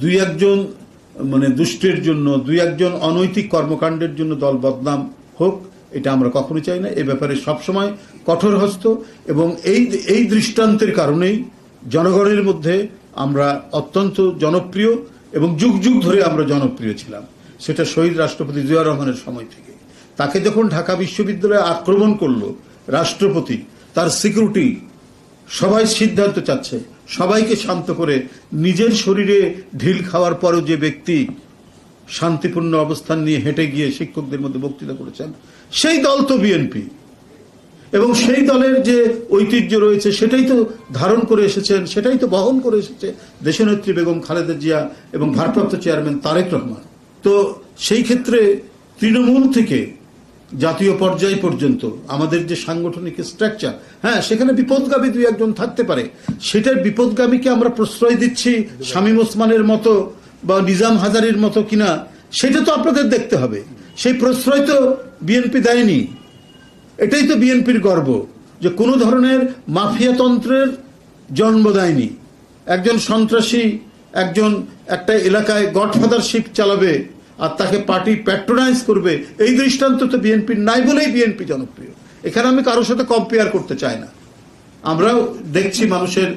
দুই একজন মানে দুষ্টের জন্য, দুই একজন অনৈতিক কর্মকাণ্ডের জন্য দল বদনাম হোক, এটা আমরা কখনো চাই না। এ ব্যাপারে সবসময় কঠোর হস্ত, এবং এই দৃষ্টান্তের কারণেই জনগণের মধ্যে আমরা অত্যন্ত জনপ্রিয় এবং যুগ যুগ ধরে আমরা জনপ্রিয় ছিলাম। সেটা শহীদ রাষ্ট্রপতি জিয়া রহমানের সময় থেকে। তাকে যখন ঢাকা বিশ্ববিদ্যালয়ে আক্রমণ করলো রাষ্ট্রপতি, তার সিকিউরিটি সবাই সিদ্ধান্ত চাচ্ছে, সবাইকে শান্ত করে নিজের শরীরে ঢিল খাওয়ার পরও যে ব্যক্তি শান্তিপূর্ণ অবস্থান নিয়ে হেঁটে গিয়ে শিক্ষকদের মধ্যে বক্তৃতা করেছেন, সেই দল তো বিএনপি, এবং সেই দলের যে ঐতিহ্য রয়েছে সেটাই তো ধারণ করে এসেছেন, সেটাই তো বহন করে এসেছে দেশনেত্রী বেগম খালেদা জিয়া এবং ভারপ্রাপ্ত চেয়ারম্যান তারেক রহমান। তো সেই ক্ষেত্রে তৃণমূল থেকে জাতীয় পর্যায় পর্যন্ত আমাদের যে সাংগঠনিক স্ট্রাকচার, হ্যাঁ সেখানে বিপদগামী দুই একজন থাকতে পারে, সেটার বিপদগামীকে আমরা প্রশ্রয় দিচ্ছি শামীম ওসমানের মতো বা নিজাম হাজারীর মতো কিনা, সেটা তো আপনাদের দেখতে হবে। সেই প্রশ্রয় তো বিএনপি দেয়নি। এটাই তো বিএনপির গর্ব যে কোনো ধরনের মাফিয়াতন্ত্রের জন্ম দেয়নি। একজন সন্ত্রাসী একটা এলাকায় গডফাদারশিপ চালাবে আর তাকে পার্টি প্যাট্রোনাইজ করবে, এই দৃষ্টান্ত তো বিএনপির নাই বলেই বিএনপি জনপ্রিয়। এখানে আমি কারোর সাথে কম্পেয়ার করতে চাই না। আমরাও দেখছি মানুষের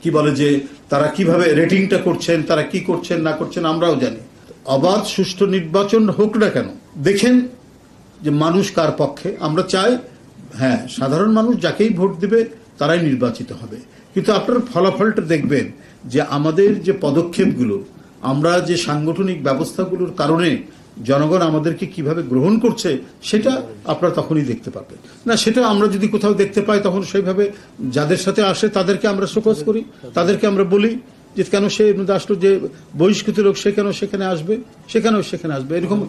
কি বলে যে তারা কিভাবে রেটিংটা করছেন, তারা কি করছেন না করছেন আমরাও জানি। অবাধ সুষ্ঠু নির্বাচন হোক না কেন, দেখেন যে মানুষ কার পক্ষে। আমরা চাই হ্যাঁ সাধারণ মানুষ যাকেই ভোট দিবে তারাই নির্বাচিত হবে, কিন্তু আপনার ফলাফলটা দেখবেন যে আমাদের যে পদক্ষেপগুলো, আমরা যে সাংগঠনিক ব্যবস্থাগুলোর কারণে জনগণ আমাদেরকে কিভাবে গ্রহণ করছে সেটা আপনারা তখনই দেখতে পাবেন। না সেটা আমরা যদি কোথাও দেখতে পাই তখন সেইভাবে যাদের সাথে আসে তাদেরকে আমরা শোকজ করি, তাদেরকে আমরা বলি যে কেন সে আসলো, যে বহিষ্কৃত লোক সে কেন সেখানে আসবে, সেখানে আসবে। এরকম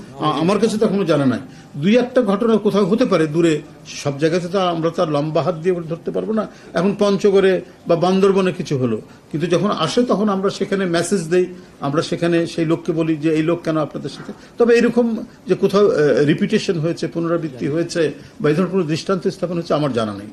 আমার কাছে তো এখনো জানা নাই। দুই একটা ঘটনা কোথাও হতে পারে দূরে, সব জায়গাতে তো আমরা তার লম্বা হাত দিয়ে ধরতে পারবো না। এখন পঞ্চগড়ে বা বান্দরবনে কিছু হলো, কিন্তু যখন আসে তখন আমরা সেখানে মেসেজ দেই, আমরা সেখানে সেই লোককে বলি যে এই লোক কেন আপনাদের সাথে। তবে এরকম যে কোথাও রিপিটেশন হয়েছে, পুনরাবৃত্তি হয়েছে বা এই ধরনের কোনো দৃষ্টান্ত স্থাপন হচ্ছে আমার জানা নেই।